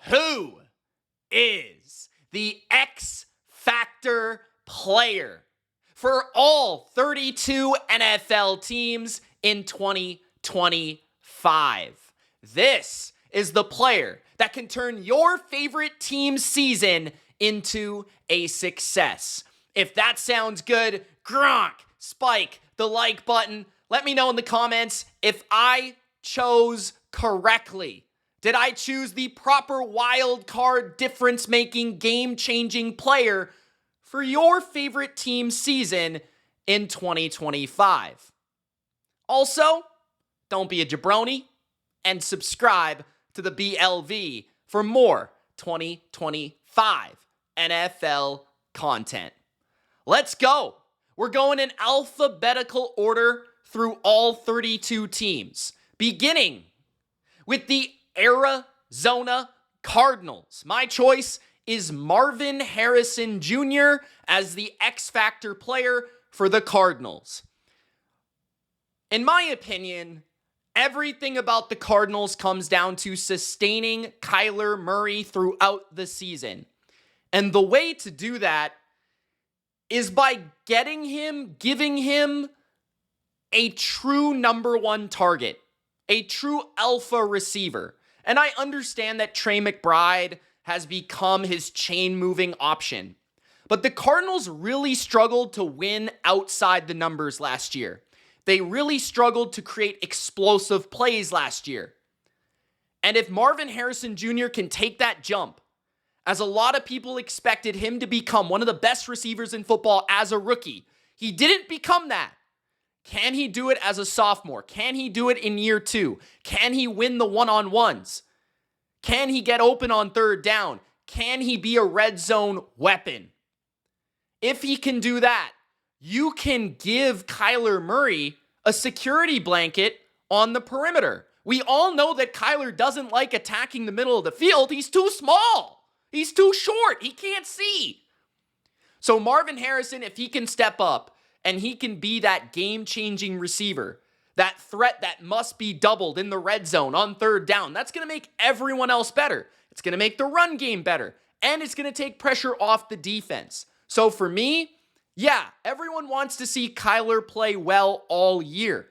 Who is the X Factor player for all 32 NFL teams in 2025? This is the player that can turn your favorite team's season into a success. If that sounds good, Gronk, spike the like button. Let me know in the comments if I chose correctly. Did I choose the proper wild card difference-making, game-changing player for your favorite team's season in 2025? Also, don't be a jabroni and subscribe to the BLV for more 2025 NFL content. Let's go. We're going in alphabetical order through all 32 teams, beginning with the Arizona Cardinals. My choice is Marvin Harrison Jr. as the X Factor player for the Cardinals. In my opinion, everything about the Cardinals comes down to sustaining Kyler Murray throughout the season. And the way to do that is by giving him a true number one target, a true alpha receiver. And I understand that Trey McBride has become his chain-moving option. But the Cardinals really struggled to win outside the numbers last year. They really struggled to create explosive plays last year. And if Marvin Harrison Jr. can take that jump, as a lot of people expected him to become one of the best receivers in football as a rookie, he didn't become that. Can he do it as a sophomore? Can he do it in year 2? Can he win the one-on-ones? Can he get open on third down? Can he be a red zone weapon? If he can do that, you can give Kyler Murray a security blanket on the perimeter. We all know that Kyler doesn't like attacking the middle of the field. He's too small. He's too short. He can't see. So Marvin Harrison, if he can step up and he can be that game-changing receiver, that threat that must be doubled in the red zone on third down, that's going to make everyone else better. It's going to make the run game better. And it's going to take pressure off the defense. So for me, yeah, everyone wants to see Kyler play well all year.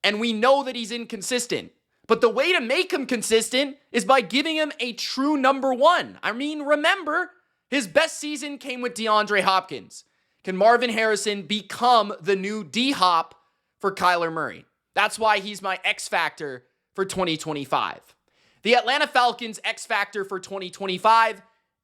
And we know that he's inconsistent. But the way to make him consistent is by giving him a true number one. I mean, remember, his best season came with DeAndre Hopkins. Can Marvin Harrison become the new D-Hop for Kyler Murray? That's why he's my X Factor for 2025. The Atlanta Falcons X Factor for 2025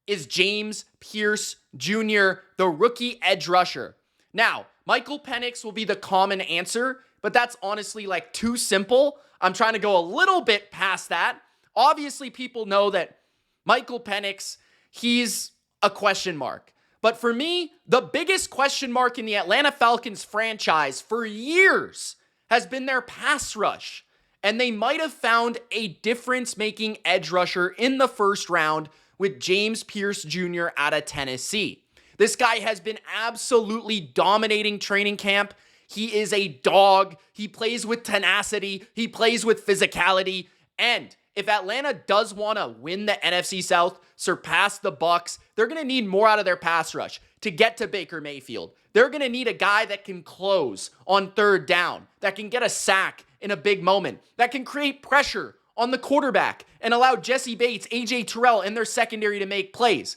is James Pierce Jr., the rookie edge rusher. Now, Michael Penix will be the common answer, but that's honestly like too simple. I'm trying to go a little bit past that. Obviously, people know that Michael Penix, he's a question mark. But for me, the biggest question mark in the Atlanta Falcons franchise for years has been their pass rush. And they might have found a difference-making edge rusher in the first round with James Pierce Jr. out of Tennessee. This guy has been absolutely dominating training camp. He is a dog. He plays with tenacity. He plays with physicality. And if Atlanta does want to win the NFC South, surpass the Bucs, they're going to need more out of their pass rush to get to Baker Mayfield. They're going to need a guy that can close on third down, that can get a sack in a big moment, that can create pressure on the quarterback and allow Jesse Bates, AJ Terrell, and their secondary to make plays.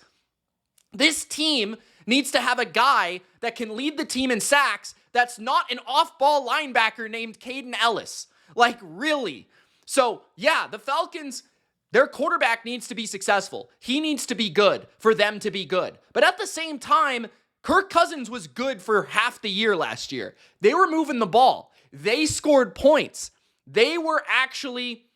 This team needs to have a guy that can lead the team in sacks that's not an off-ball linebacker named Caden Ellis. Like, really? So, yeah, the Falcons, their quarterback needs to be successful. He needs to be good for them to be good. But at the same time, Kirk Cousins was good for half the year last year. They were moving the ball. They scored points. They were actually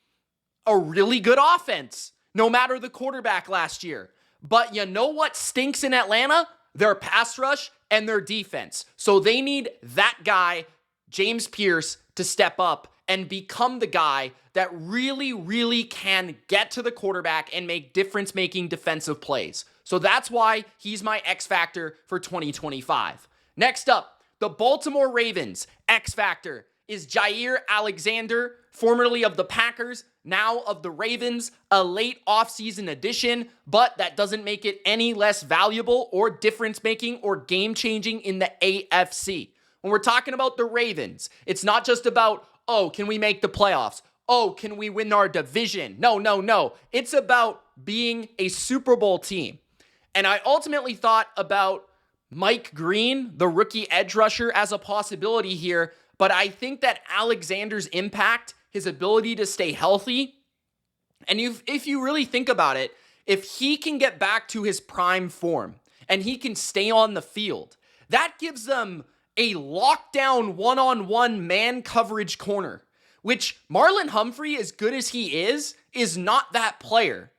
a really good offense, no matter the quarterback last year. But you know what stinks in Atlanta? Their pass rush and their defense. So they need that guy, James Pierce, to step up and become the guy that really, really can get to the quarterback and make difference-making defensive plays. So that's why he's my X Factor for 2025. Next up, the Baltimore Ravens X Factor is Jair Alexander formerly of the Packers, now of the Ravens, a late offseason addition, but that doesn't make it any less valuable or difference-making or game-changing in the AFC. When we're talking about the Ravens, it's not just about, oh, can we make the playoffs? Oh, can we win our division? No. It's about being a Super Bowl team. And I ultimately thought about Mike Green, the rookie edge rusher, as a possibility here, but I think that Alexander's impact, his ability to stay healthy, and if you really think about it, if he can get back to his prime form and he can stay on the field, that gives them a lockdown one-on-one man coverage corner, which Marlon Humphrey, as good as he is not that player.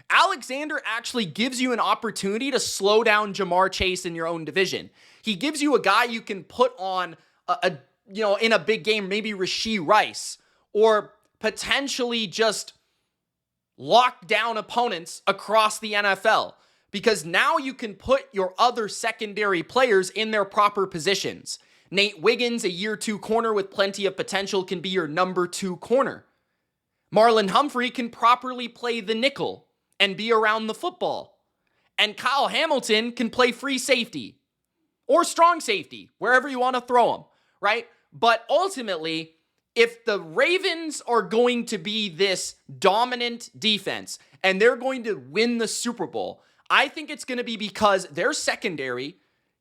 Alexander actually gives you an opportunity to slow down Jamar Chase in your own division. He gives you a guy you can put on in a big game, maybe Rashee Rice, or potentially just lock down opponents across the NFL, because now you can put your other secondary players in their proper positions. Nate Wiggins, a year 2 corner with plenty of potential, can be your number 2 corner. Marlon Humphrey can properly play the nickel and be around the football. And Kyle Hamilton can play free safety or strong safety, wherever you want to throw him, right? But ultimately, if the Ravens are going to be this dominant defense and they're going to win the Super Bowl, I think it's going to be because their secondary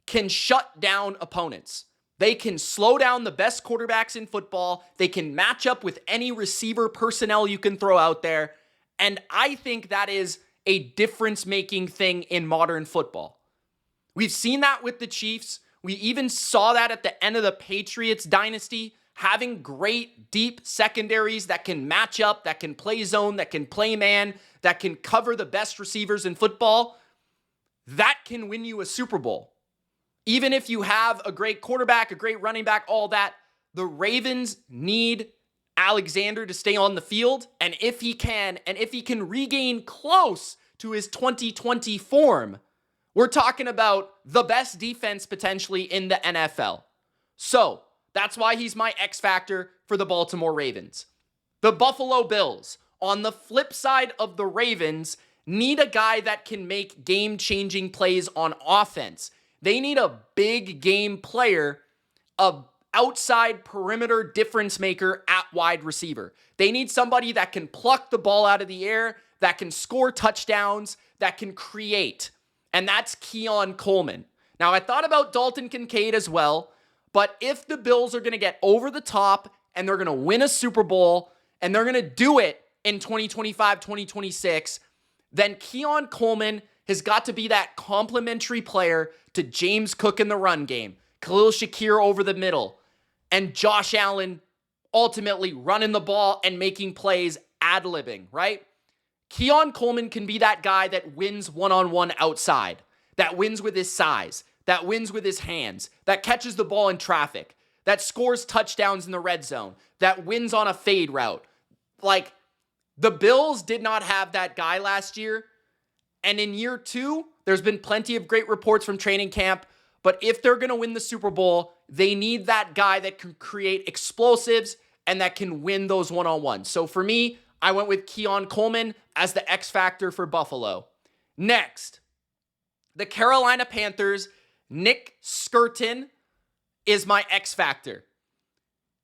can shut down opponents. They can slow down the best quarterbacks in football. They can match up with any receiver personnel you can throw out there. And I think that is a difference-making thing in modern football. We've seen that with the Chiefs. We even saw that at the end of the Patriots dynasty, having great, deep secondaries that can match up, that can play zone, that can play man, that can cover the best receivers in football. That can win you a Super Bowl. Even if you have a great quarterback, a great running back, all that, the Ravens need Alexander to stay on the field, and if he can regain close to his 2020 form, we're talking about the best defense potentially in the NFL. So, that's why he's my X factor for the Baltimore Ravens. The Buffalo Bills, on the flip side of the Ravens, need a guy that can make game-changing plays on offense. They need a big game player, a outside perimeter difference maker at wide receiver. They need somebody that can pluck the ball out of the air, that can score touchdowns, that can create. And that's Keon Coleman. Now, I thought about Dalton Kincaid as well, but if the Bills are going to get over the top and they're going to win a Super Bowl and they're going to do it in 2025, 2026, then Keon Coleman has got to be that complementary player to James Cook in the run game, Khalil Shakir over the middle, and Josh Allen ultimately running the ball and making plays, ad-libbing, right? Keon Coleman can be that guy that wins one-on-one outside, that wins with his size, that wins with his hands, that catches the ball in traffic, that scores touchdowns in the red zone, that wins on a fade route. Like, the Bills did not have that guy last year, and in year 2, there's been plenty of great reports from training camp, but if they're going to win the Super Bowl, they need that guy that can create explosives and that can win those one-on-ones. So for me, I went with Keon Coleman as the X factor for Buffalo. Next, the Carolina Panthers, Nick Skirton is my X factor.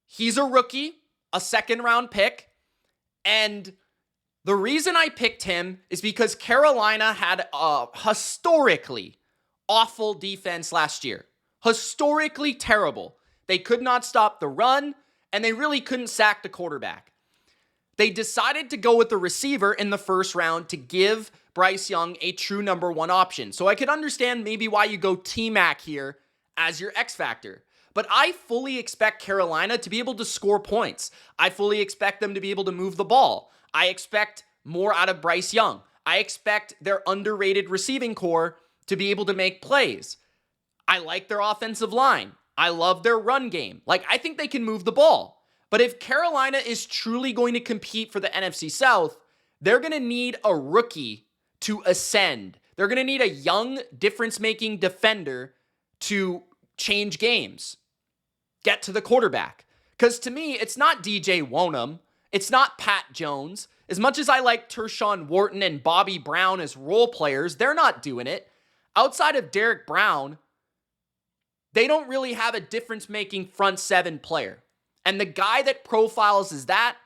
He's a rookie, a second-round pick, and the reason I picked him is because Carolina had a historically awful defense last year. Historically terrible. They could not stop the run, and they really couldn't sack the quarterback. They decided to go with the receiver in the first round to give Bryce Young a true number 1 option. So I could understand maybe why you go T-Mac here as your X factor. But I fully expect Carolina to be able to score points. I fully expect them to be able to move the ball. I expect more out of Bryce Young. I expect their underrated receiving core to be able to make plays. I like their offensive line. I love their run game. Like, I think they can move the ball. But if Carolina is truly going to compete for the NFC South, they're going to need a rookie to ascend. They're going to need a young, difference-making defender to change games, get to the quarterback. Because to me, it's not DJ Wonham. It's not Pat Jones. As much as I like Tershawn Wharton and Bobby Brown as role players, they're not doing it. Outside of Derek Brown, they don't really have a difference-making front seven player. And the guy that profiles as that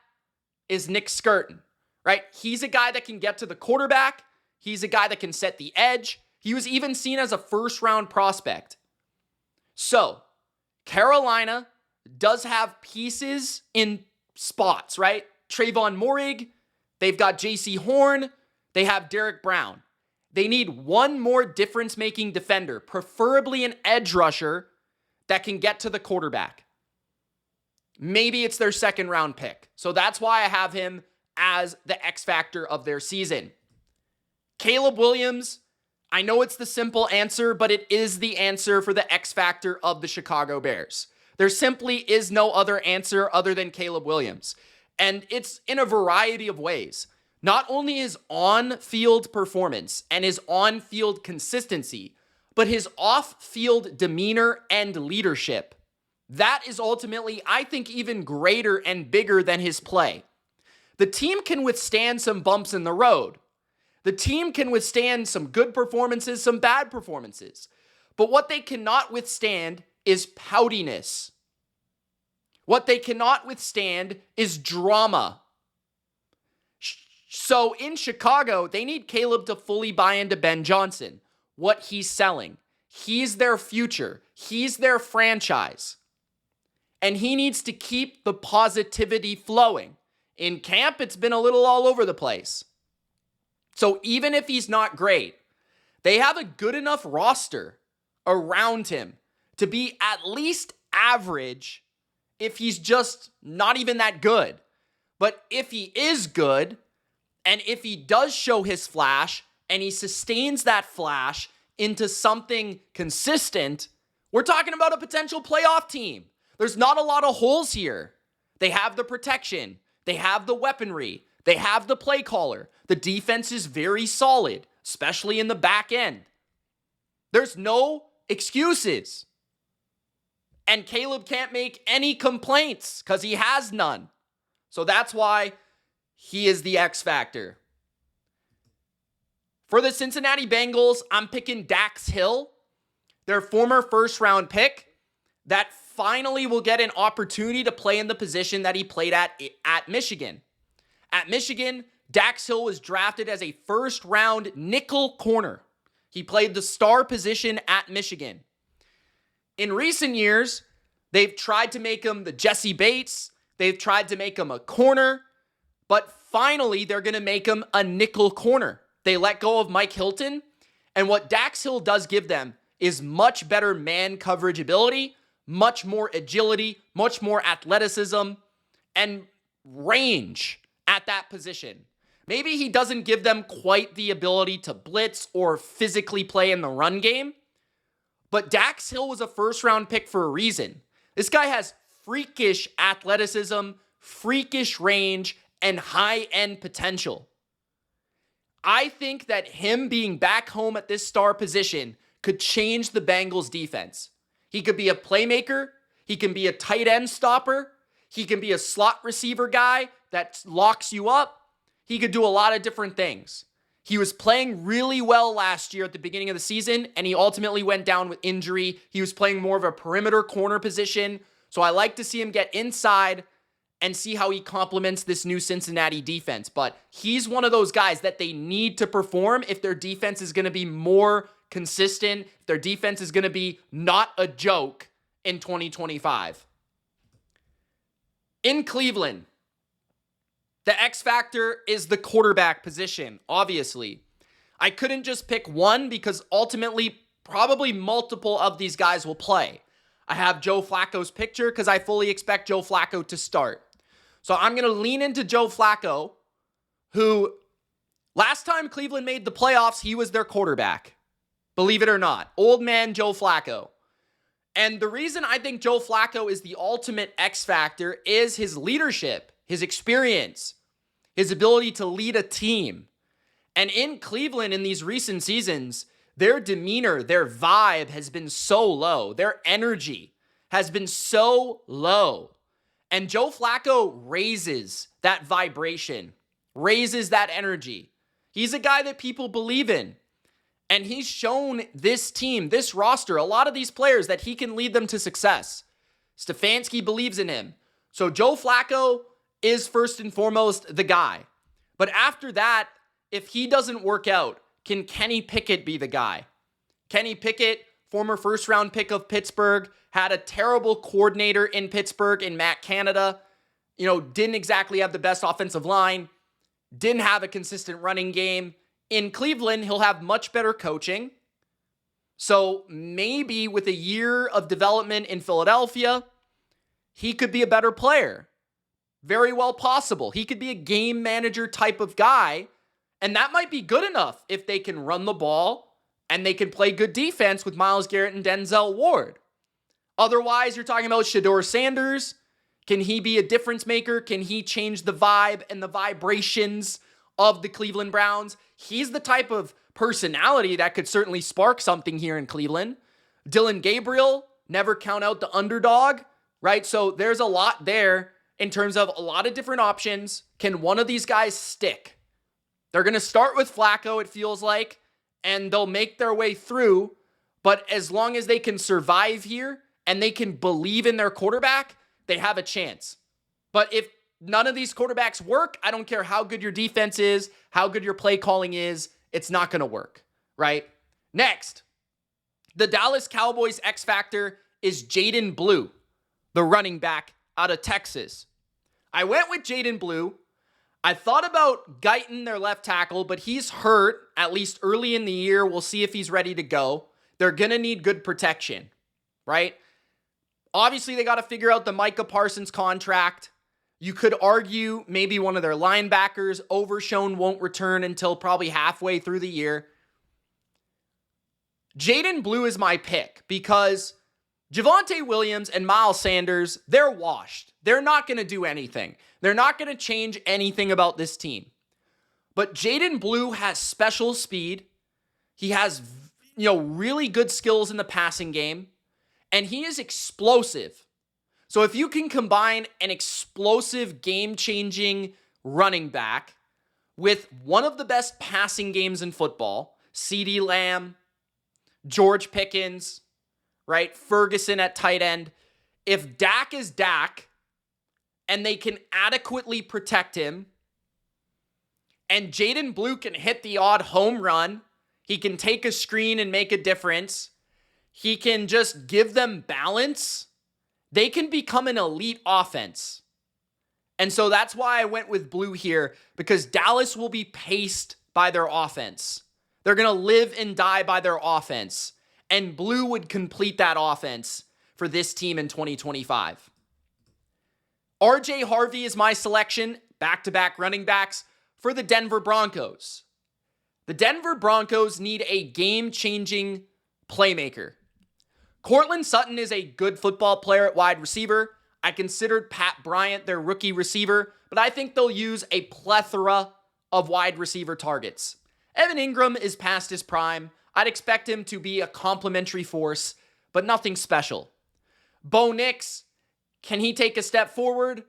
is Nick Skirton, right? He's a guy that can get to the quarterback. He's a guy that can set the edge. He was even seen as a first-round prospect. So, Carolina does have pieces in spots, right? Trayvon Moehrig, they've got J.C. Horn, they have Derek Brown. They need one more difference-making defender, preferably an edge rusher that can get to the quarterback. Maybe it's their second-round pick. So that's why I have him as the X factor of their season. Caleb Williams, I know it's the simple answer, but it is the answer for the X factor of the Chicago Bears. There simply is no other answer other than Caleb Williams. And it's in a variety of ways. Not only his on-field performance and his on-field consistency, but his off-field demeanor and leadership. That is ultimately, I think, even greater and bigger than his play. The team can withstand some bumps in the road. The team can withstand some good performances, some bad performances. But what they cannot withstand is poutiness. What they cannot withstand is drama. So in Chicago, they need Caleb to fully buy into Ben Johnson, what he's selling. He's their future. He's their franchise. And he needs to keep the positivity flowing. In camp, it's been a little all over the place. So even if he's not great, they have a good enough roster around him to be at least average if he's just not even that good. But if he is good, and if he does show his flash, and he sustains that flash into something consistent, we're talking about a potential playoff team. There's not a lot of holes here. They have the protection. They have the weaponry. They have the play caller. The defense is very solid, especially in the back end. There's no excuses. And Caleb can't make any complaints because he has none. So that's why he is the X factor. For the Cincinnati Bengals, I'm picking Dax Hill, their former first-round pick that finally will get an opportunity to play in the position that he played at Michigan. At Michigan, Dax Hill was drafted as a first-round nickel corner. He played the star position at Michigan. In recent years, they've tried to make him the Jesse Bates. They've tried to make him a corner. But finally, they're going to make him a nickel corner. They let go of Mike Hilton. And what Dax Hill does give them is much better man coverage ability, much more agility, much more athleticism, and range at that position. Maybe he doesn't give them quite the ability to blitz or physically play in the run game, but Dax Hill was a first-round pick for a reason. This guy has freakish athleticism, freakish range, and high-end potential. I think that him being back home at this star position could change the Bengals' defense. He could be a playmaker. He can be a tight end stopper. He can be a slot receiver guy that locks you up. He could do a lot of different things. He was playing really well last year at the beginning of the season, and he ultimately went down with injury. He was playing more of a perimeter corner position. So I like to see him get inside and see how he complements this new Cincinnati defense. But he's one of those guys that they need to perform if their defense is going to be more consistent, if their defense is going to be not a joke in 2025. In Cleveland, the X factor is the quarterback position, obviously. I couldn't just pick one because ultimately probably multiple of these guys will play. I have Joe Flacco's picture because I fully expect Joe Flacco to start. So I'm going to lean into Joe Flacco, who last time Cleveland made the playoffs, he was their quarterback. Believe it or not. Old man Joe Flacco. And the reason I think Joe Flacco is the ultimate X factor is his leadership, his experience, his ability to lead a team. And in Cleveland in these recent seasons, their demeanor, their vibe has been so low. Their energy has been so low. And Joe Flacco raises that vibration, raises that energy. He's a guy that people believe in. And he's shown this team, this roster, a lot of these players that he can lead them to success. Stefanski believes in him. So Joe Flacco is first and foremost the guy. But after that, if he doesn't work out, can Kenny Pickett be the guy? Kenny Pickett, former first-round pick of Pittsburgh, had a terrible coordinator in Pittsburgh in Matt Canada. Didn't exactly have the best offensive line. Didn't have a consistent running game. In Cleveland, he'll have much better coaching. So maybe with a year of development in Philadelphia, he could be a better player. Very well possible. He could be a game manager type of guy, and that might be good enough if they can run the ball and they can play good defense with Myles Garrett and Denzel Ward. Otherwise, you're talking about Shedeur Sanders. Can he be a difference maker? Can he change the vibe and the vibrations of the Cleveland Browns? He's the type of personality that could certainly spark something here in Cleveland. Dylan Gabriel, never count out the underdog, right? So there's a lot there in terms of a lot of different options. Can one of these guys stick? They're going to start with Flacco, it feels like, and they'll make their way through. But as long as they can survive here and they can believe in their quarterback, they have a chance. But if none of these quarterbacks work, I don't care how good your defense is, how good your play calling is, it's not going to work, right? Next, the Dallas Cowboys X Factor is Jaden Blue, the running back out of Texas. I went with Jaden Blue. I thought about Guyton, their left tackle, but he's hurt, at least early in the year. We'll see if he's ready to go. They're going to need good protection, right? Obviously, they got to figure out the Micah Parsons contract. You could argue maybe one of their linebackers, Overshown, won't return until probably halfway through the year. Jaden Blue is my pick because Javonte Williams and Miles Sanders, they're washed. They're not going to do anything. They're not going to change anything about this team. But Jaden Blue has special speed. He has, really good skills in the passing game. And he is explosive. So if you can combine an explosive, game-changing running back with one of the best passing games in football, CeeDee Lamb, George Pickens, right? Ferguson at tight end. If Dak is Dak and they can adequately protect him and Jaden Blue can hit the odd home run, he can take a screen and make a difference, he can just give them balance, they can become an elite offense. And so that's why I went with Blue here, because Dallas will be paced by their offense. They're going to live and die by their offense. And Blue would complete that offense for this team in 2025. RJ Harvey is my selection, back-to-back running backs, for the Denver Broncos. The Denver Broncos need a game-changing playmaker. Cortland Sutton is a good football player at wide receiver. I considered Pat Bryant their rookie receiver, but I think they'll use a plethora of wide receiver targets. Evan Ingram is past his prime. I'd expect him to be a complementary force, but nothing special. Bo Nix, can he take a step forward?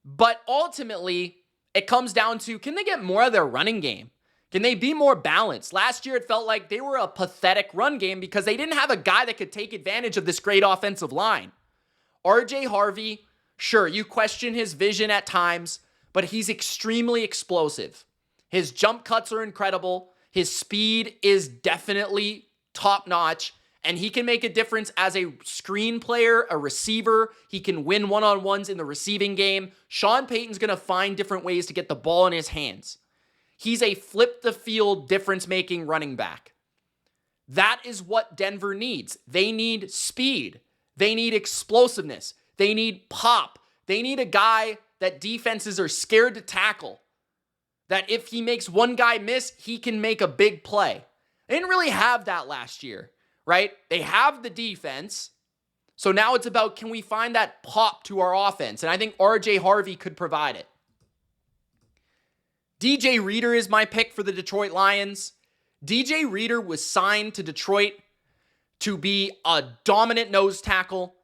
But ultimately, it comes down to, can they get more of their running game? Can they be more balanced? Last year, it felt like they were a pathetic run game because they didn't have a guy that could take advantage of this great offensive line. RJ Harvey, sure, you question his vision at times, but he's extremely explosive. His jump cuts are incredible. His speed is definitely top-notch, and he can make a difference as a screen player, a receiver. He can win one-on-ones in the receiving game. Sean Payton's going to find different ways to get the ball in his hands. He's a flip-the-field difference-making running back. That is what Denver needs. They need speed. They need explosiveness. They need pop. They need a guy that defenses are scared to tackle. That if he makes one guy miss, he can make a big play. They didn't really have that last year, right? They have the defense. So now it's about, can we find that pop to our offense? And I think RJ Harvey could provide it. DJ Reader is my pick for the Detroit Lions. DJ Reader was signed to Detroit to be a dominant nose tackle,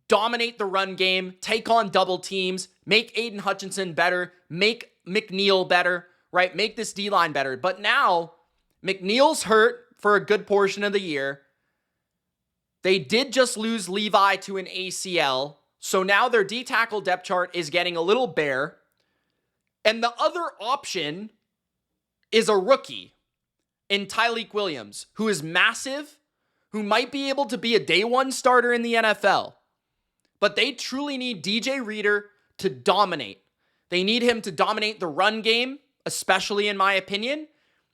dominate the run game, take on double teams, make Aiden Hutchinson better, make McNeil better, right? Make this D-line better. But now, McNeil's hurt for a good portion of the year. They did just lose Levi to an ACL. So now their D-tackle depth chart is getting a little bare. And the other option is a rookie in Tyleik Williams, who is massive, who might be able to be a day one starter in the NFL. But they truly need DJ Reader to dominate. They need him to dominate the run game, especially in my opinion.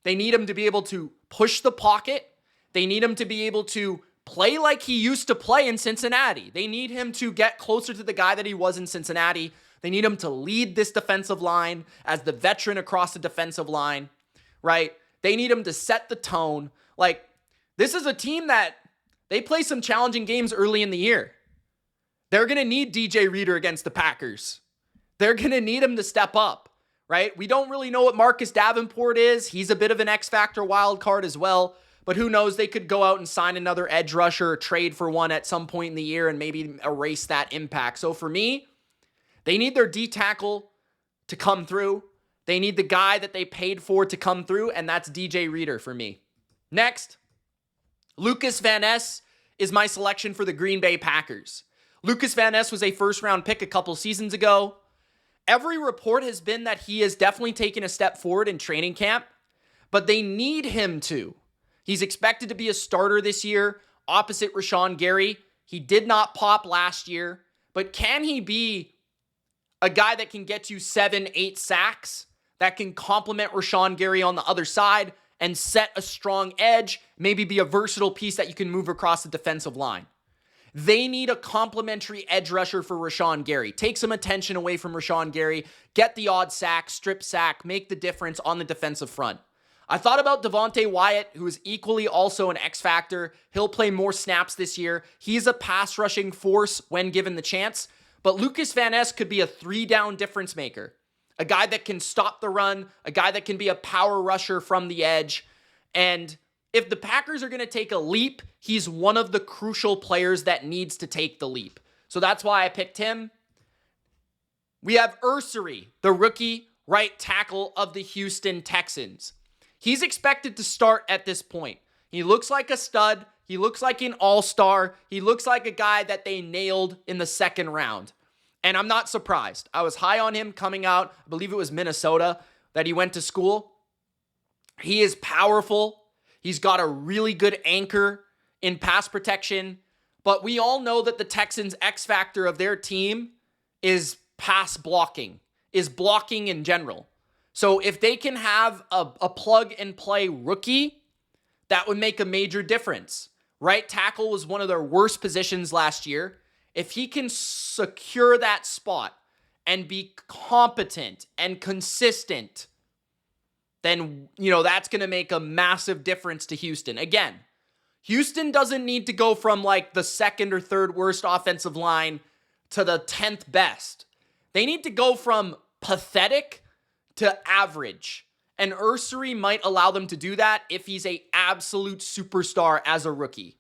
They need him to be able to push the pocket. They need him to be able to play like he used to play in Cincinnati. They need him to get closer to the guy that he was in Cincinnati. They need him to lead this defensive line as the veteran across the defensive line, right? They need him to set the tone. Like, this is a team that they play some challenging games early in the year. They're going to need DJ Reader against the Packers. They're going to need him to step up, right? We don't really know what Marcus Davenport is. He's a bit of an X-Factor wild card as well. But who knows? They could go out and sign another edge rusher or trade for one at some point in the year and maybe erase that impact. So for me, they need their D-tackle to come through. They need the guy that they paid for to come through, and that's DJ Reader for me. Next, Lucas Van Ness is my selection for the Green Bay Packers. Lucas Van Ness was a first-round pick a couple seasons ago. Every report has been that he has definitely taken a step forward in training camp, but they need him to. He's expected to be a starter this year opposite Rashawn Gary. He did not pop last year, but can he be a guy that can get you 7-8 sacks, that can complement Rashawn Gary on the other side and set a strong edge, maybe be a versatile piece that you can move across the defensive line? They need a complimentary edge rusher for Rashawn Gary. Take some attention away from Rashawn Gary, get the odd sack, strip sack, make the difference on the defensive front. I thought about Devontae Wyatt, who is equally also an X factor. He'll play more snaps this year. He's a pass rushing force when given the chance. But Lucas Van Ness could be a 3-down difference maker. A guy that can stop the run, a guy that can be a power rusher from the edge. And if the Packers are going to take a leap, he's one of the crucial players that needs to take the leap. So that's why I picked him. We have Ursary, the rookie right tackle of the Houston Texans. He's expected to start at this point. He looks like a stud. He looks like an all-star. He looks like a guy that they nailed in the second round. And I'm not surprised. I was high on him coming out. I believe it was Minnesota that he went to school. He is powerful. He's got a really good anchor in pass protection. But we all know that the Texans' X factor of their team is pass blocking, is blocking in general. So if they can have a plug-and-play rookie, that would make a major difference. Right tackle was one of their worst positions last year. If he can secure that spot and be competent and consistent, then, that's going to make a massive difference to Houston. Again, Houston doesn't need to go from like the second or third worst offensive line to the 10th best. They need to go from pathetic to average. And Ursary might allow them to do that if he's an absolute superstar as a rookie.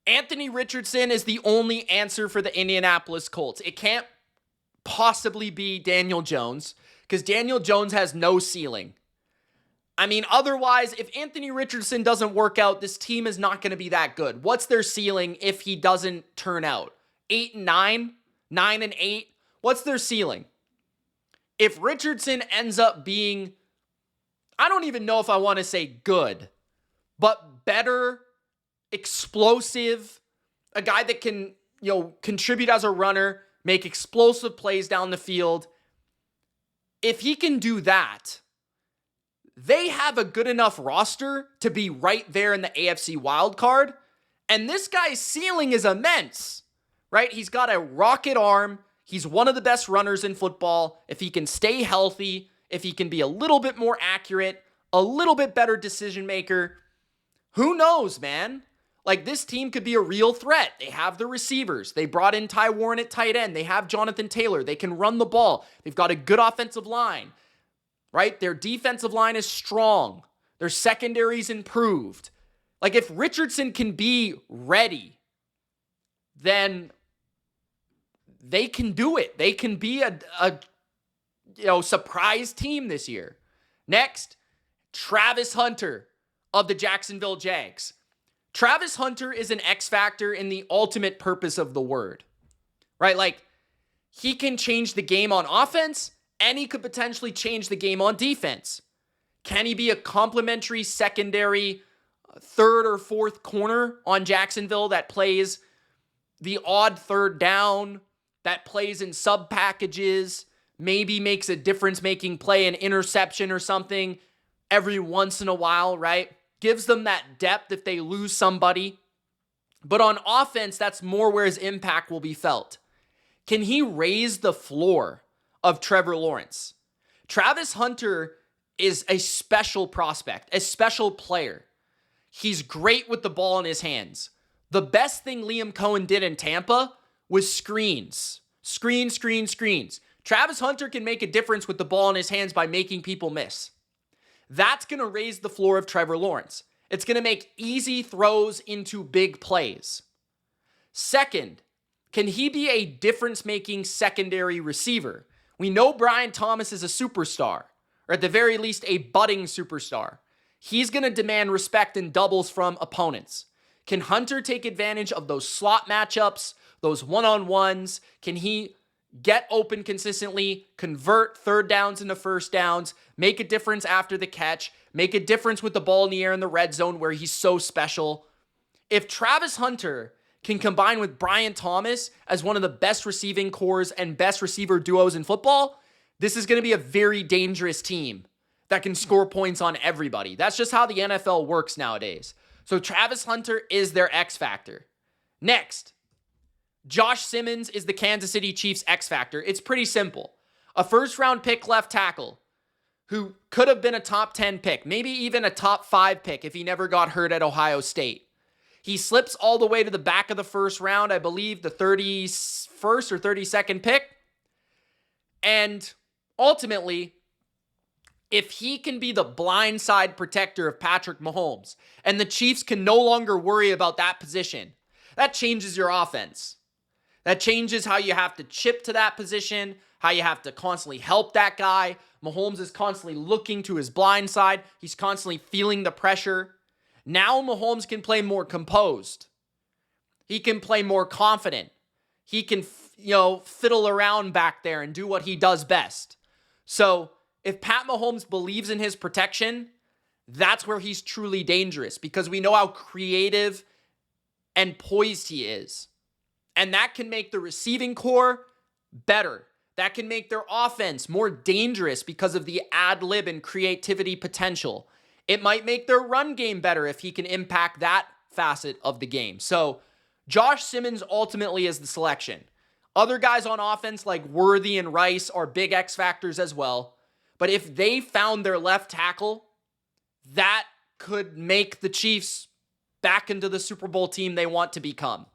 Anthony Richardson is the only answer for the Indianapolis Colts. It can't possibly be Daniel Jones because Daniel Jones has no ceiling. I mean, otherwise, if Anthony Richardson doesn't work out, this team is not going to be that good. What's their ceiling if he doesn't turn out? 8-9? 9-8? What's their ceiling? If Richardson ends up being, I don't even know if I want to say good, but better, explosive, a guy that can, contribute as a runner, make explosive plays down the field. If he can do that, they have a good enough roster to be right there in the AFC wild card. And this guy's ceiling is immense, right? He's got a rocket arm. He's one of the best runners in football. If he can stay healthy, if he can be a little bit more accurate, a little bit better decision maker, who knows, man? Like, this team could be a real threat. They have the receivers. They brought in Ty Warren at tight end. They have Jonathan Taylor. They can run the ball. They've got a good offensive line, right? Their defensive line is strong. Their secondary's improved. Like, if Richardson can be ready, then they can do it. They can be a surprise team this year. Next, Travis Hunter of the Jacksonville Jags. Travis Hunter is an X factor in the ultimate purpose of the word, right? Like, he can change the game on offense, and he could potentially change the game on defense. Can he be a complementary secondary third or fourth corner on Jacksonville that plays the odd third down, that plays in sub packages, maybe makes a difference-making play, an interception or something every once in a while, right? Gives them that depth if they lose somebody. But on offense, that's more where his impact will be felt. Can he raise the floor of Trevor Lawrence? Travis Hunter is a special prospect, a special player. He's great with the ball in his hands. The best thing Liam Cohen did in Tampa was screens. Screens. Travis Hunter can make a difference with the ball in his hands by making people miss. That's going to raise the floor of Trevor Lawrence. It's going to make easy throws into big plays. Second, can he be a difference-making secondary receiver? We know Brian Thomas is a superstar, or at the very least, a budding superstar. He's going to demand respect in doubles from opponents. Can Hunter take advantage of those slot matchups, those one-on-ones? Can he get open consistently, convert third downs into first downs, make a difference after the catch, make a difference with the ball in the air in the red zone where he's so special? If Travis Hunter can combine with Brian Thomas as one of the best receiving cores and best receiver duos in football, this is going to be a very dangerous team that can score points on everybody. That's just how the NFL works nowadays. So Travis Hunter is their X factor. Next, Josh Simmons is the Kansas City Chiefs X factor. It's pretty simple. A first-round pick left tackle who could have been a top 10 pick, maybe even a top 5 pick if he never got hurt at Ohio State. He slips all the way to the back of the first round, I believe the 31st or 32nd pick. And ultimately, if he can be the blindside protector of Patrick Mahomes and the Chiefs can no longer worry about that position, that changes your offense. That changes how you have to chip to that position, how you have to constantly help that guy. Mahomes is constantly looking to his blind side. He's constantly feeling the pressure. Now Mahomes can play more composed. He can play more confident. He can, fiddle around back there and do what he does best. So if Pat Mahomes believes in his protection, that's where he's truly dangerous because we know how creative and poised he is. And that can make the receiving core better. That can make their offense more dangerous because of the ad-lib and creativity potential. It might make their run game better if he can impact that facet of the game. So Josh Simmons ultimately is the selection. Other guys on offense like Worthy and Rice are big X factors as well. But if they found their left tackle, that could make the Chiefs back into the Super Bowl team they want to become.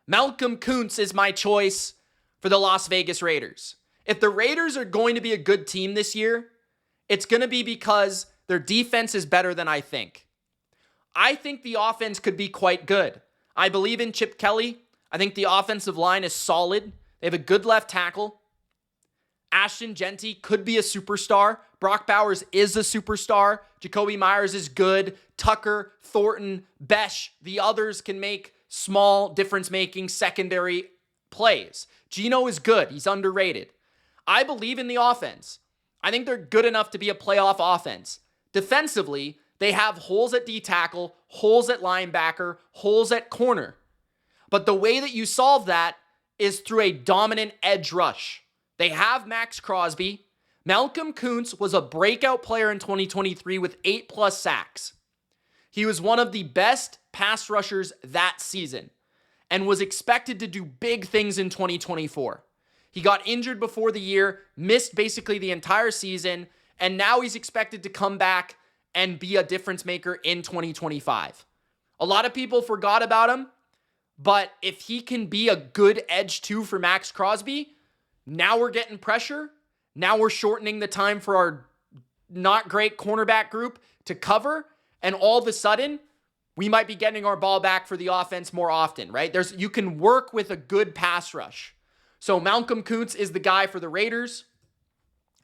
Malcolm Kuntz is my choice for the Las Vegas Raiders. If the Raiders are going to be a good team this year, it's going to be because their defense is better than I think. I think the offense could be quite good. I believe in Chip Kelly. I think the offensive line is solid. They have a good left tackle. Ashton Genty could be a superstar. Brock Bowers is a superstar. Jacoby Myers is good. Tucker, Thornton, Besh, the others can make small difference-making secondary plays. Geno is good. He's underrated. I believe in the offense. I think they're good enough to be a playoff offense. Defensively, they have holes at D-tackle, holes at linebacker, holes at corner. But the way that you solve that is through a dominant edge rush. They have Max Crosby. Malcolm Kuntz was a breakout player in 2023 with 8+ sacks. He was one of the best pass rushers that season and was expected to do big things in 2024. He got injured before the year, missed basically the entire season, and now he's expected to come back and be a difference maker in 2025. A lot of people forgot about him, but if he can be a good edge too for Max Crosby, now we're getting pressure. Now we're shortening the time for our not great cornerback group to cover, and all of a sudden, we might be getting our ball back for the offense more often, right? You can work with a good pass rush. So Malcolm Kuntz is the guy for the Raiders.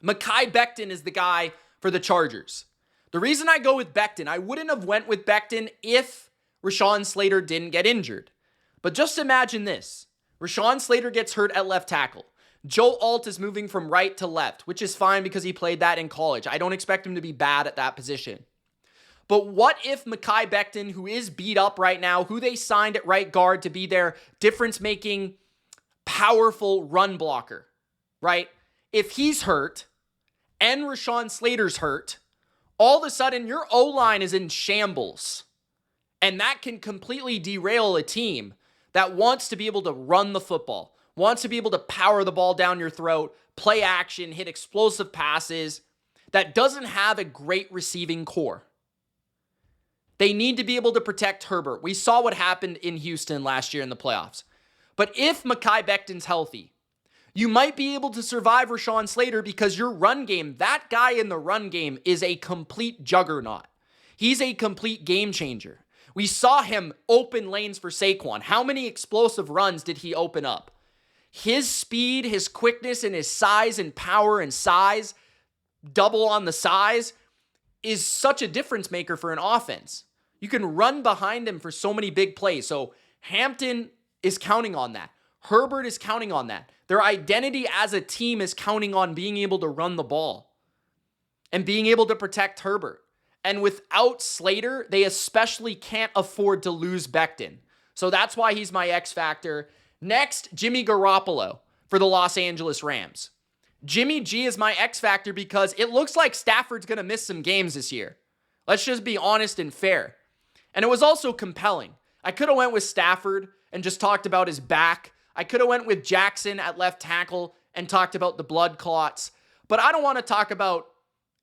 Mekhi Becton is the guy for the Chargers. The reason I go with Becton, I wouldn't have went with Becton if Rashawn Slater didn't get injured. But just imagine this. Rashawn Slater gets hurt at left tackle. Joe Alt is moving from right to left, which is fine because he played that in college. I don't expect him to be bad at that position. But what if Mekhi Becton, who is beat up right now, who they signed at right guard to be their difference-making, powerful run blocker, right? If he's hurt and Rashawn Slater's hurt, all of a sudden your O-line is in shambles. And that can completely derail a team that wants to be able to run the football, wants to be able to power the ball down your throat, play action, hit explosive passes, that doesn't have a great receiving core. They need to be able to protect Herbert. We saw what happened in Houston last year in the playoffs. But if Mekhi Becton's healthy, you might be able to survive Rashawn Slater because your run game, that guy in the run game is a complete juggernaut. He's a complete game changer. We saw him open lanes for Saquon. How many explosive runs did he open up? His speed, his quickness, and his size and power and size, double on the size, is such a difference maker for an offense. You can run behind him for so many big plays. So Hampton is counting on that. Herbert is counting on that. Their identity as a team is counting on being able to run the ball and being able to protect Herbert. And without Slater, they especially can't afford to lose Becton. So that's why he's my X factor. Next, Jimmy Garoppolo for the Los Angeles Rams. Jimmy G is my X factor because it looks like Stafford's going to miss some games this year. Let's just be honest and fair. And it was also compelling. I could have went with Stafford and just talked about his back. I could have went with Jackson at left tackle and talked about the blood clots. But I don't want to talk about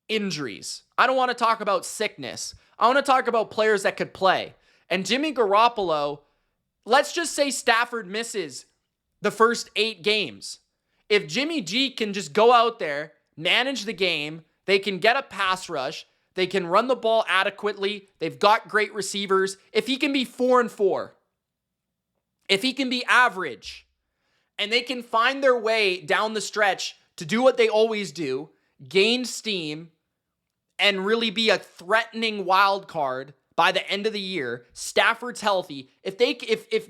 injuries. I don't want to talk about sickness. I want to talk about players that could play. And Jimmy Garoppolo, let's just say Stafford misses the first 8 games. If Jimmy G can just go out there, manage the game, they can get a pass rush, they can run the ball adequately, they've got great receivers. If he can be 4-4, if he can be average, and they can find their way down the stretch to do what they always do, gain steam, and really be a threatening wild card by the end of the year, Stafford's healthy. If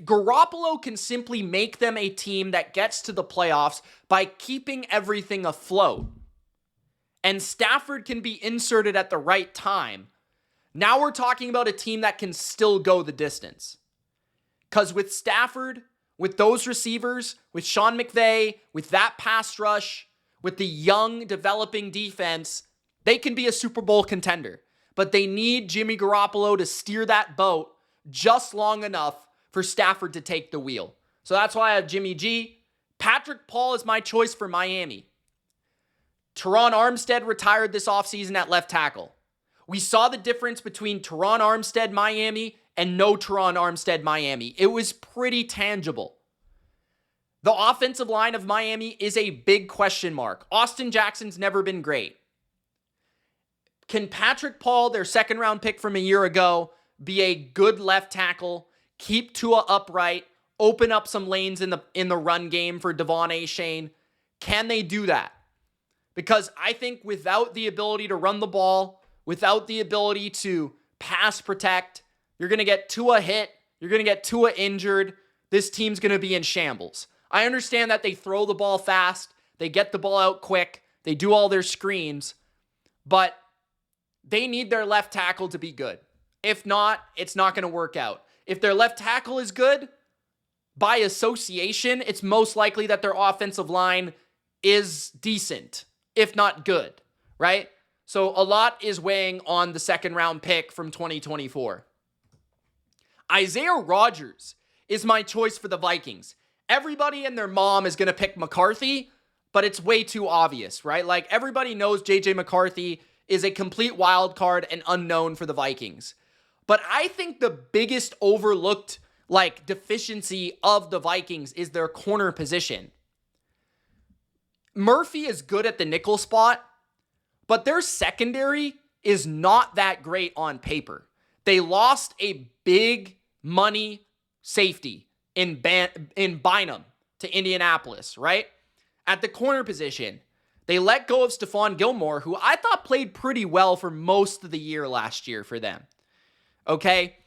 Garoppolo can simply make them a team that gets to the playoffs by keeping everything afloat, and Stafford can be inserted at the right time, now we're talking about a team that can still go the distance. Because with Stafford, with those receivers, with Sean McVay, with that pass rush, with the young developing defense, they can be a Super Bowl contender. But they need Jimmy Garoppolo to steer that boat just long enough for Stafford to take the wheel. So that's why I have Jimmy G. Patrick Paul is my choice for Miami. Teron Armstead retired this offseason at left tackle. We saw the difference between Teron Armstead Miami and no Teron Armstead Miami. It was pretty tangible. The offensive line of Miami is a big question mark. Austin Jackson's never been great. Can Patrick Paul, their second round pick from a year ago, be a good left tackle, keep Tua upright, open up some lanes in the run game for Devon Achane? Can they do that? Because I think without the ability to run the ball, without the ability to pass protect, you're going to get Tua hit, you're going to get Tua injured, this team's going to be in shambles. I understand that they throw the ball fast, they get the ball out quick, they do all their screens, but they need their left tackle to be good. If not, it's not going to work out. If their left tackle is good, by association, it's most likely that their offensive line is decent, if not good, right? So a lot is weighing on the second round pick from 2024. Isaiah Rodgers is my choice for the Vikings. Everybody and their mom is going to pick McCarthy, but it's way too obvious, right? Like everybody knows JJ McCarthy is a complete wild card and unknown for the Vikings. But I think the biggest overlooked deficiency of the Vikings is their corner position. Murphy is good at the nickel spot, but their secondary is not that great on paper. They lost a big money safety in Bynum to Indianapolis, right? At the corner position, they let go of Stephon Gilmore, who I thought played pretty well for most of the year last year for them. Okay?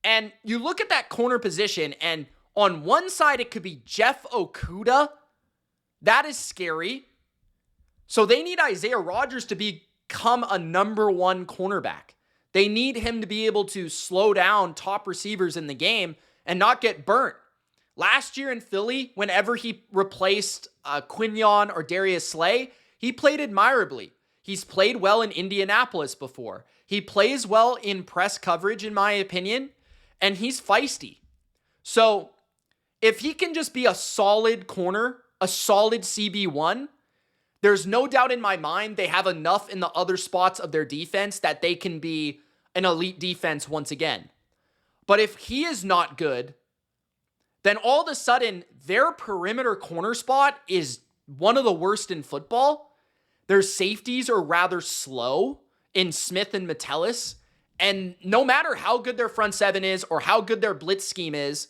And you look at that corner position, and on one side, it could be Jeff Okudah. That is scary. So they need Isaiah Rodgers to become a number one cornerback. They need him to be able to slow down top receivers in the game and not get burnt. Last year in Philly, whenever he replaced Quinyon or Darius Slay, he played admirably. He's played well in Indianapolis before. He plays well in press coverage, in my opinion, and he's feisty. So if he can just be a solid corner, a solid CB1, there's no doubt in my mind they have enough in the other spots of their defense that they can be an elite defense once again. But if he is not good, then all of a sudden their perimeter corner spot is one of the worst in football. Their safeties are rather slow in Smith and Metellus. And no matter how good their front seven is or how good their blitz scheme is,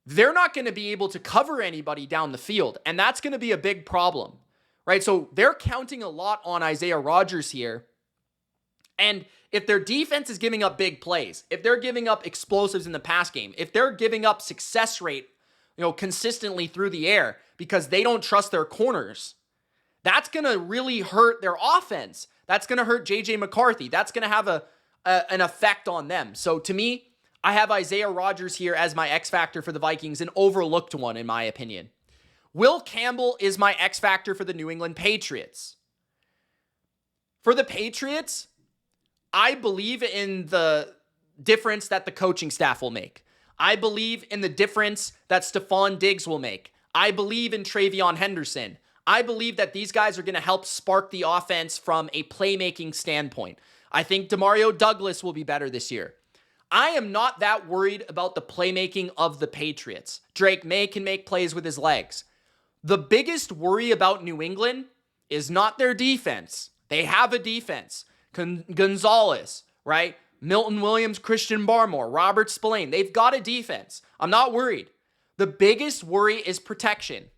they're not going to be able to cover anybody down the field. And that's going to be a big problem, right? So they're counting a lot on Isaiah Rodgers here. And if their defense is giving up big plays, if they're giving up explosives in the pass game, if they're giving up success rate, consistently through the air because they don't trust their corners, that's going to really hurt their offense. That's going to hurt J.J. McCarthy. That's going to have an effect on them. So to me, I have Isaiah Rodgers here as my X factor for the Vikings, an overlooked one in my opinion. Will Campbell is my X factor for the New England Patriots. For the Patriots, I believe in the difference that the coaching staff will make. I believe in the difference that Stephon Diggs will make. I believe in Travion Henderson. I believe that these guys are going to help spark the offense from a playmaking standpoint. I think Demario Douglas will be better this year. I am not that worried about the playmaking of the Patriots. Drake May can make plays with his legs. The biggest worry about New England is not their defense. They have a defense. Gonzalez, right? Milton Williams, Christian Barmore, Robert Spillane. They've got a defense. I'm not worried. The biggest worry is protection.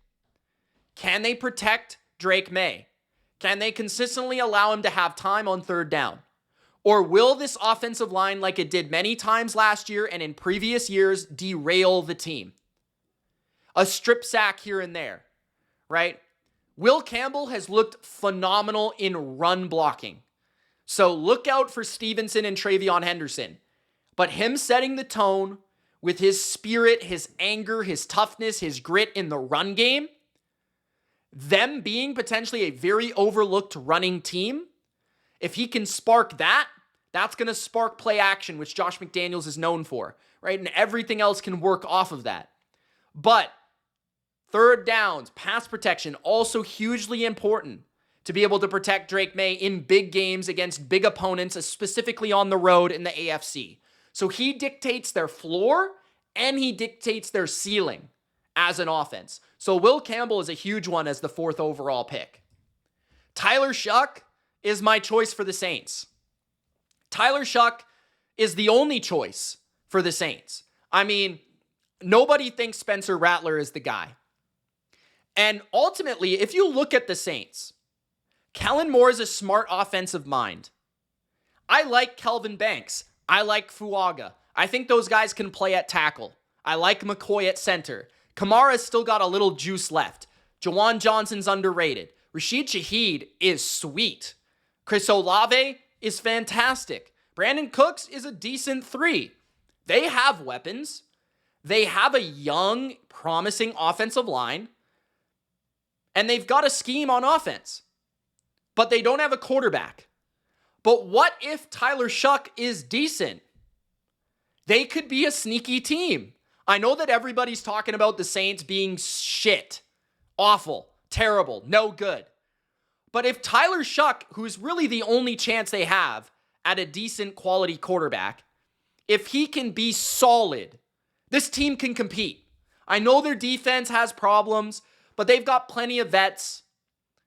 Can they protect Drake May? Can they consistently allow him to have time on third down? Or will this offensive line, like it did many times last year and in previous years, derail the team? A strip sack here and there, right? Will Campbell has looked phenomenal in run blocking. So look out for Stevenson and Travion Henderson. But him setting the tone with his spirit, his anger, his toughness, his grit in the run game, them being potentially a very overlooked running team, if he can spark that, that's going to spark play action, which Josh McDaniels is known for, right? And everything else can work off of that. But third downs, pass protection, also hugely important to be able to protect Drake May in big games against big opponents, specifically on the road in the AFC. So he dictates their floor and he dictates their ceiling as an offense. So Will Campbell is a huge one as the 4th overall pick. Tyler Shuck is my choice for the Saints. Tyler Shuck is the only choice for the Saints. I mean, nobody thinks Spencer Rattler is the guy. And ultimately, if you look at the Saints, Kellen Moore is a smart offensive mind. I like Kelvin Banks. I like Fuaga. I think those guys can play at tackle. I like McCoy at center. Kamara's still got a little juice left. Jawan Johnson's underrated. Rashid Shaheed is sweet. Chris Olave is fantastic. Brandon Cooks is a decent 3. They have weapons. They have a young, promising offensive line. And they've got a scheme on offense. But they don't have a quarterback. But what if Tyler Shuck is decent? They could be a sneaky team. I know that everybody's talking about the Saints being shit, awful, terrible, no good. But if Tyler Shuck, who's really the only chance they have at a decent quality quarterback, if he can be solid, this team can compete. I know their defense has problems, but they've got plenty of vets,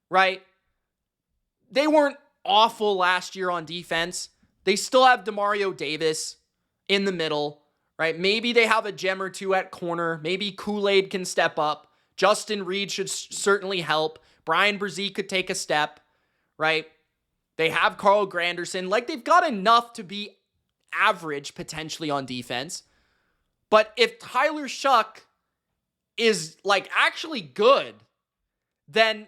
right? They weren't awful last year on defense, They still have Demario Davis in the middle, right? Maybe they have a gem or two at corner. Maybe Kool-Aid can step up. Justin Reed should certainly help. Brian Brzee could take a step, right? They have Carl Granderson. Like, they've got enough to be average potentially on defense. But if Tyler Shuck is like actually good, then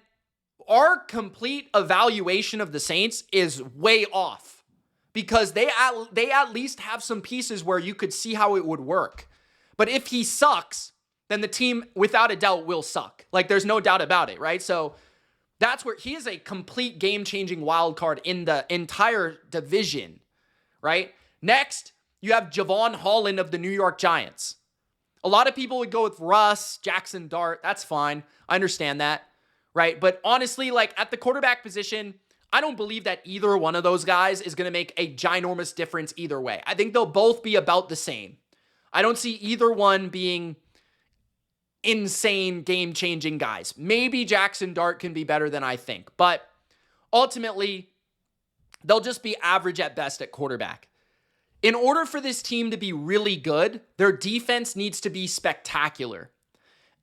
our complete evaluation of the Saints is way off, because they at least have some pieces where you could see how it would work. But if he sucks, then the team without a doubt will suck. Like, there's no doubt about it, right? So that's where he is a complete game-changing wild card in the entire division, right? Next, you have Javon Holland of the New York Giants. A lot of people would go with Russ, Jackson Dart. That's fine. I understand that, right? But honestly, like, at the quarterback position, I don't believe that either one of those guys is going to make a ginormous difference either way. I think they'll both be about the same. I don't see either one being insane game-changing guys. Maybe Jackson Dart can be better than I think, but ultimately, they'll just be average at best at quarterback. In order for this team to be really good, their defense needs to be spectacular.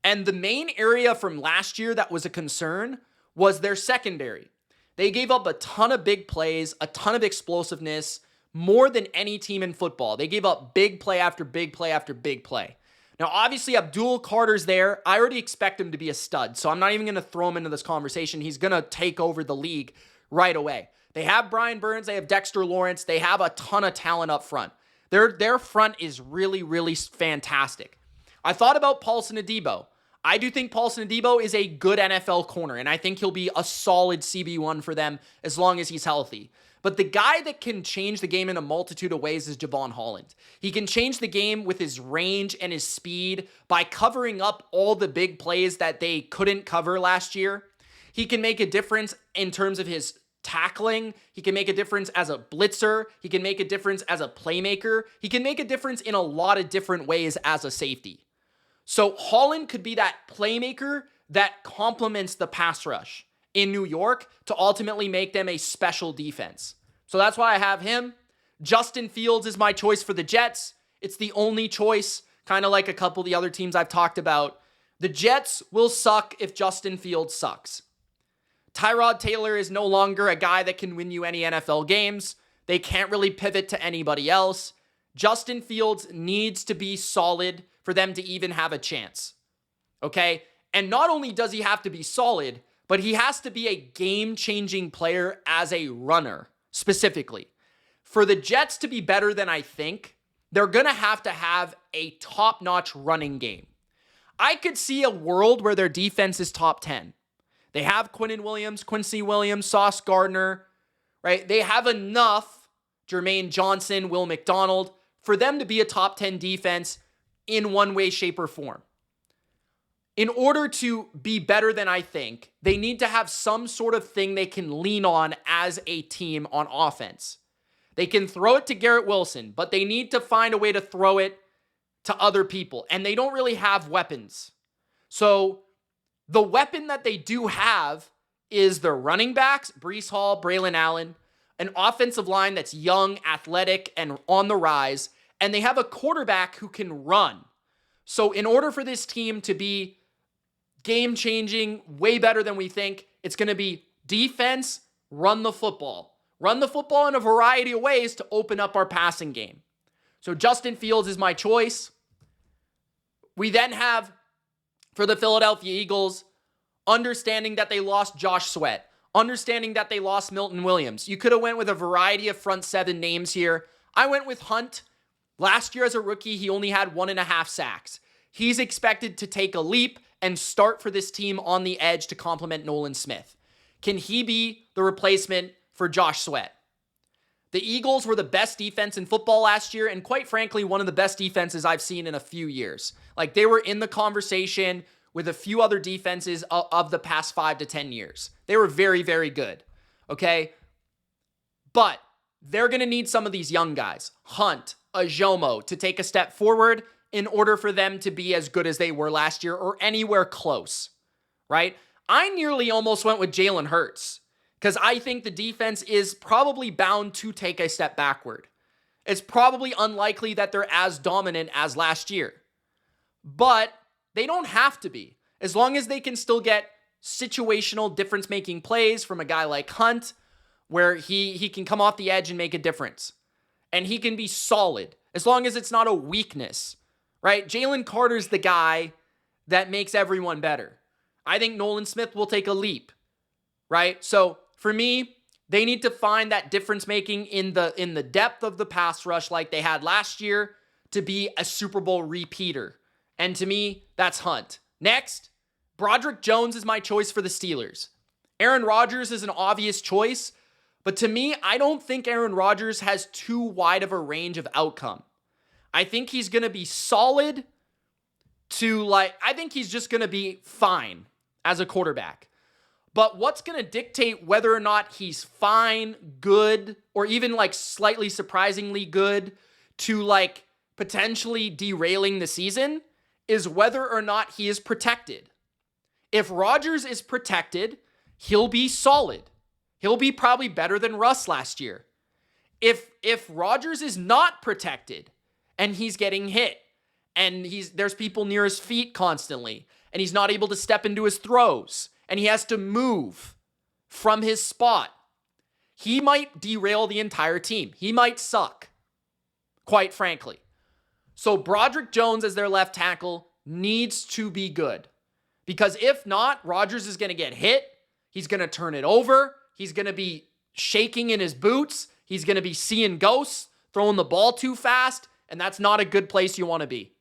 And the main area from last year that was a concern was their secondary. They gave up a ton of big plays, a ton of explosiveness, more than any team in football. They gave up big play after big play after big play. Now, obviously, Abdul Carter's there. I already expect him to be a stud, so I'm not even going to throw him into this conversation. He's going to take over the league right away. They have Brian Burns. They have Dexter Lawrence. They have a ton of talent up front. Their front is really, really fantastic. I thought about Paulson Adebo. I do think Paulson Adebo is a good NFL corner, and I think he'll be a solid CB1 for them as long as he's healthy. But the guy that can change the game in a multitude of ways is Javon Holland. He can change the game with his range and his speed by covering up all the big plays that they couldn't cover last year. He can make a difference in terms of his tackling. He can make a difference as a blitzer. He can make a difference as a playmaker. He can make a difference in a lot of different ways as a safety. So Holland could be that playmaker that complements the pass rush in New York to ultimately make them a special defense. So that's why I have him. Justin Fields is my choice for the Jets. It's the only choice, kind of like a couple of the other teams I've talked about. The Jets will suck if Justin Fields sucks. Tyrod Taylor is no longer a guy that can win you any NFL games. They can't really pivot to anybody else. Justin Fields needs to be solid for them to even have a chance. Okay? And not only does he have to be solid, but he has to be a game-changing player as a runner, specifically. For the Jets to be better than I think, they're going to have a top-notch running game. I could see a world where their defense is top 10. They have Quincy Williams, Sauce Gardner, right? They have enough, Jermaine Johnson, Will McDonald, for them to be a top 10 defense in one way, shape, or form. In order to be better than I think, they need to have some sort of thing they can lean on as a team on offense. They can throw it to Garrett Wilson, but they need to find a way to throw it to other people, and they don't really have weapons. So the weapon that they do have is their running backs, Breece Hall, Braylon Allen, an offensive line that's young, athletic, and on the rise, and they have a quarterback who can run. So in order for this team to be game-changing, way better than we think, it's going to be defense, run the football. Run the football in a variety of ways to open up our passing game. So Justin Fields is my choice. We then have, for the Philadelphia Eagles, understanding that they lost Josh Sweat, understanding that they lost Milton Williams. You could have went with a variety of front seven names here. I went with Hunt. Last year as a rookie, he only had 1.5 sacks. He's expected to take a leap and start for this team on the edge to complement Nolan Smith. Can he be the replacement for Josh Sweat? The Eagles were the best defense in football last year, and quite frankly, one of the best defenses I've seen in a few years. Like, they were in the conversation with a few other defenses of the past 5 to 10 years. They were very, very good, okay? But they're going to need some of these young guys, Hunt, Ajomo, to take a step forward in order for them to be as good as they were last year or anywhere close, right? I nearly almost went with Jalen Hurts because I think the defense is probably bound to take a step backward. It's probably unlikely that they're as dominant as last year. But they don't have to be. As long as they can still get situational difference-making plays from a guy like Hunt, where he can come off the edge and make a difference. And he can be solid, as long as it's not a weakness, right? Jalen Carter's the guy that makes everyone better. I think Nolan Smith will take a leap, right? So for me, they need to find that difference-making in the depth of the pass rush like they had last year to be a Super Bowl repeater. And to me, that's Hunt. Next, Broderick Jones is my choice for the Steelers. Aaron Rodgers is an obvious choice, but to me, I don't think Aaron Rodgers has too wide of a range of outcome. I think he's going to be solid I think he's just going to be fine as a quarterback. But what's going to dictate whether or not he's fine, good, or even slightly surprisingly good to potentially derailing the season is whether or not he is protected. If Rodgers is protected, he'll be solid. He'll be probably better than Russ last year. If Rodgers is not protected and he's getting hit and there's people near his feet constantly and he's not able to step into his throws and he has to move from his spot, he might derail the entire team. He might suck, quite frankly. So Broderick Jones as their left tackle needs to be good. Because if not, Rodgers is going to get hit. He's going to turn it over. He's going to be shaking in his boots. He's going to be seeing ghosts, throwing the ball too fast, and that's not a good place you want to be.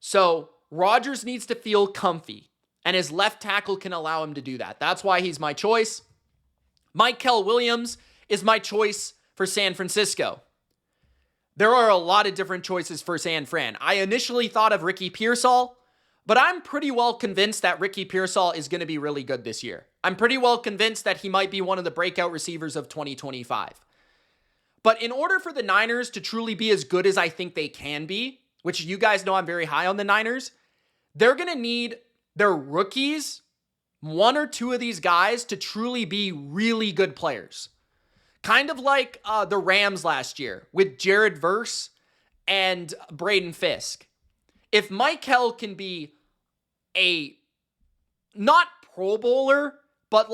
So Rodgers needs to feel comfy, and his left tackle can allow him to do that. That's why he's my choice. Michael Williams is my choice for San Francisco. There are a lot of different choices for San Fran. I initially thought of Ricky Pearsall, but I'm pretty well convinced that Ricky Pearsall is going to be really good this year. I'm pretty well convinced that he might be one of the breakout receivers of 2025. But in order for the Niners to truly be as good as I think they can be, which you guys know I'm very high on the Niners, they're going to need their rookies, one or two of these guys, to truly be really good players. Kind of like the Rams last year with Jared Verse and Braden Fisk. If Michael can be a not Pro Bowler, but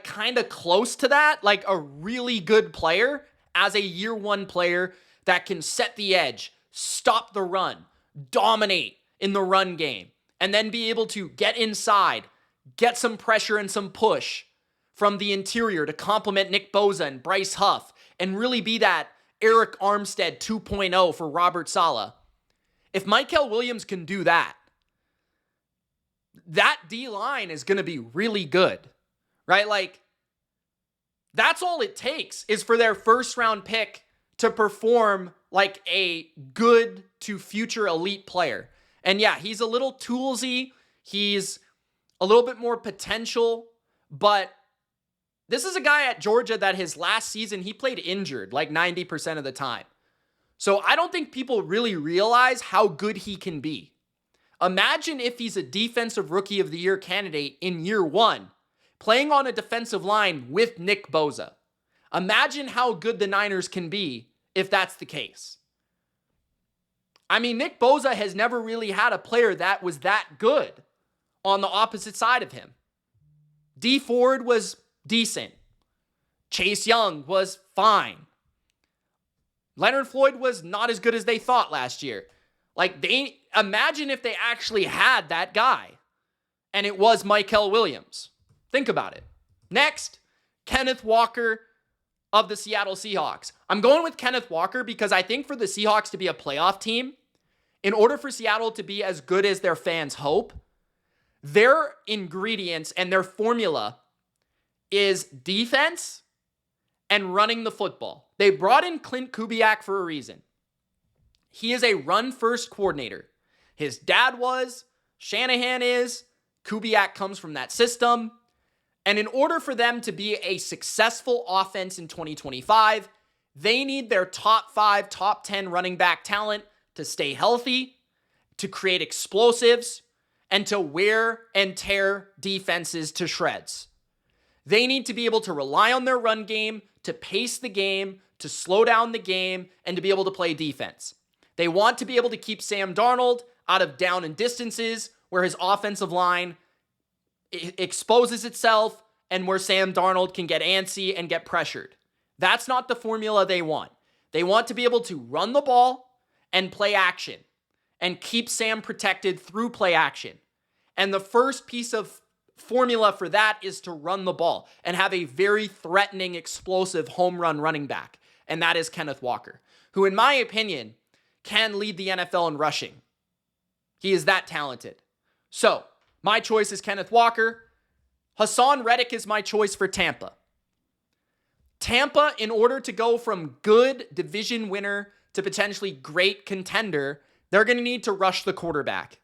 kind of close to that, like a really good player as a year one player that can set the edge, stop the run, dominate in the run game, and then be able to get inside, get some pressure and some push from the interior to complement Nick Bosa and Bryce Huff and really be that Eric Armstead 2.0 for Robert Saleh. If Michael Williams can do that, that D-line is going to be really good, right? That's all it takes is for their first round pick to perform like a good to future elite player. And yeah, he's a little toolsy. He's a little bit more potential, but this is a guy at Georgia that his last season, he played injured 90% of the time. So I don't think people really realize how good he can be. Imagine if he's a defensive rookie of the year candidate in year one, playing on a defensive line with Nick Bosa. Imagine how good the Niners can be if that's the case. I mean, Nick Bosa has never really had a player that was that good on the opposite side of him. Dee Ford was decent. Chase Young was fine. Leonard Floyd was not as good as they thought last year. Imagine if they actually had that guy and it was Michael Williams. Think about it. Next, Kenneth Walker of the Seattle Seahawks. I'm going with Kenneth Walker because I think for the Seahawks to be a playoff team, in order for Seattle to be as good as their fans hope, their ingredients and their formula is defense and running the football. They brought in Clint Kubiak for a reason. He is a run-first coordinator. His dad was, Shanahan is, Kubiak comes from that system. And in order for them to be a successful offense in 2025, they need their top 5, top 10 running back talent to stay healthy, to create explosives, and to wear and tear defenses to shreds. They need to be able to rely on their run game, to pace the game, to slow down the game, and to be able to play defense. They want to be able to keep Sam Darnold out of down and distances where his offensive line exposes itself and where Sam Darnold can get antsy and get pressured. That's not the formula they want. They want to be able to run the ball and play action and keep Sam protected through play action. And the first piece of formula for that is to run the ball and have a very threatening, explosive home run running back. And that is Kenneth Walker, who, in my opinion, can lead the NFL in rushing. He is that talented. So, my choice is Kenneth Walker. Hassan Reddick is my choice for Tampa. Tampa, in order to go from good division winner to potentially great contender, they're going to need to rush the quarterback.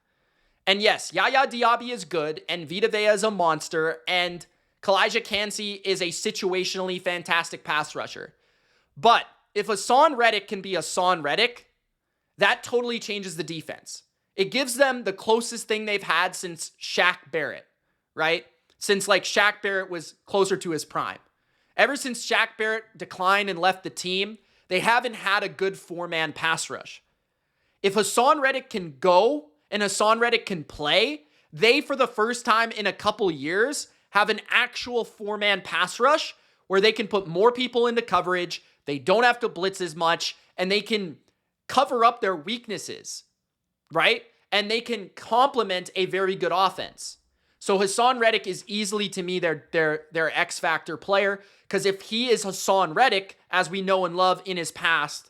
And yes, Yaya Diaby is good, and Vita Vea is a monster, and Kalijah Kancey is a situationally fantastic pass rusher. But if Hassan Reddick can be Hassan Reddick, that totally changes the defense. It gives them the closest thing they've had since Shaq Barrett, right? Since like Shaq Barrett was closer to his prime. Ever since Shaq Barrett declined and left the team, they haven't had a good four-man pass rush. If Hassan Reddick can go and Hassan Reddick can play, they, for the first time in a couple years, have an actual four-man pass rush where they can put more people into coverage, they don't have to blitz as much, and they can cover up their weaknesses, right? And they can complement a very good offense. So Hassan Reddick is easily, to me, their X-factor player, because if he is Hassan Reddick, as we know and love in his past,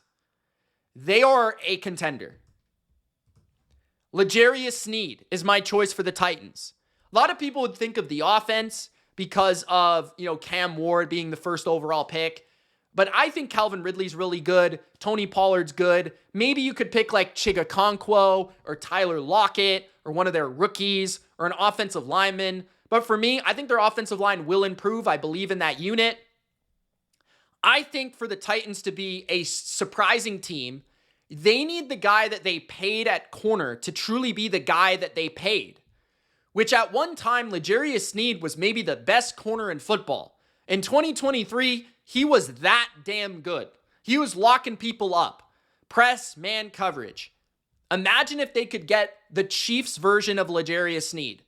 they are a contender. L'Jarius Sneed is my choice for the Titans. A lot of people would think of the offense because of, Cam Ward being the first overall pick. But I think Calvin Ridley's really good. Tony Pollard's good. Maybe you could pick like Chigakonkwo or Tyler Lockett or one of their rookies or an offensive lineman. But for me, I think their offensive line will improve. I believe in that unit. I think for the Titans to be a surprising team, they need the guy that they paid at corner to truly be the guy that they paid, which at one time, L'Jarius Sneed was maybe the best corner in football. In 2023, he was that damn good. He was locking people up. Press, man coverage. Imagine if they could get the Chiefs version of L'Jarius Sneed.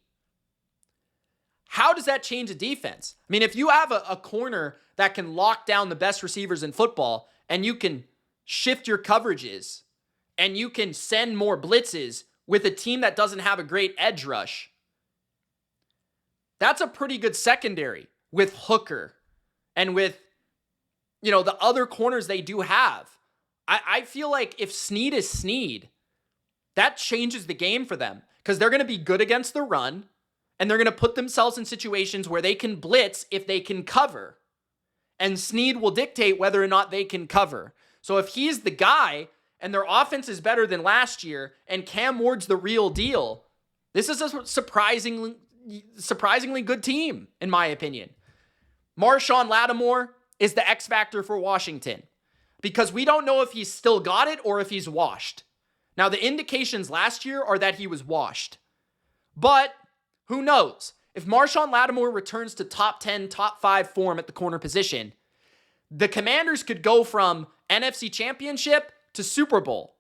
How does that change a defense? I mean, if you have a corner that can lock down the best receivers in football and you can shift your coverages and you can send more blitzes with a team that doesn't have a great edge rush, that's a pretty good secondary with Hooker and with, the other corners they do have. I feel like if Sneed is Sneed, that changes the game for them because they're going to be good against the run and they're going to put themselves in situations where they can blitz if they can cover. And Sneed will dictate whether or not they can cover. So if he's the guy and their offense is better than last year and Cam Ward's the real deal, this is a surprisingly good team, in my opinion. Marshawn Lattimore is the X factor for Washington because we don't know if he's still got it or if he's washed. Now, the indications last year are that he was washed. But who knows? If Marshawn Lattimore returns to top 10, top 5 form at the corner position, the Commanders could go from NFC Championship to Super Bowl.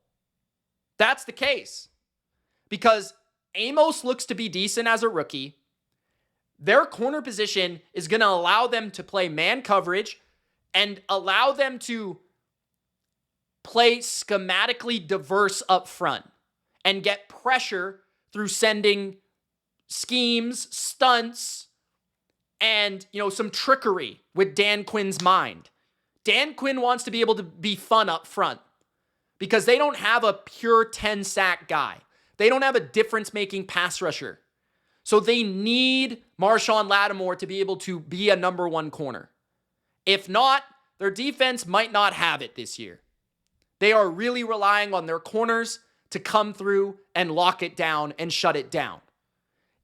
That's the case. Because Amos looks to be decent as a rookie. Their corner position is going to allow them to play man coverage and allow them to play schematically diverse up front and get pressure through sending schemes, stunts, and, some trickery with Dan Quinn's mind. Dan Quinn wants to be able to be fun up front because they don't have a pure 10-sack guy. They don't have a difference-making pass rusher. So they need Marshawn Lattimore to be able to be a number one corner. If not, their defense might not have it this year. They are really relying on their corners to come through and lock it down and shut it down.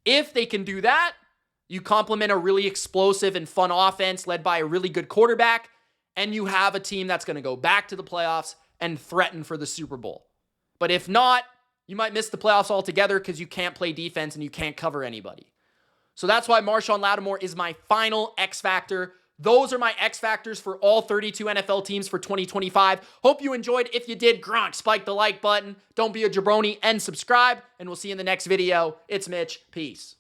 If they can do that, you complement a really explosive and fun offense led by a really good quarterback, and you have a team that's going to go back to the playoffs and threaten for the Super Bowl. But if not, you might miss the playoffs altogether because you can't play defense and you can't cover anybody. So that's why Marshawn Lattimore is my final X Factor. Those are my X Factors for all 32 NFL teams for 2025. Hope you enjoyed. If you did, Gronk, spike the like button. Don't be a jabroni and subscribe. And we'll see you in the next video. It's Mitch. Peace.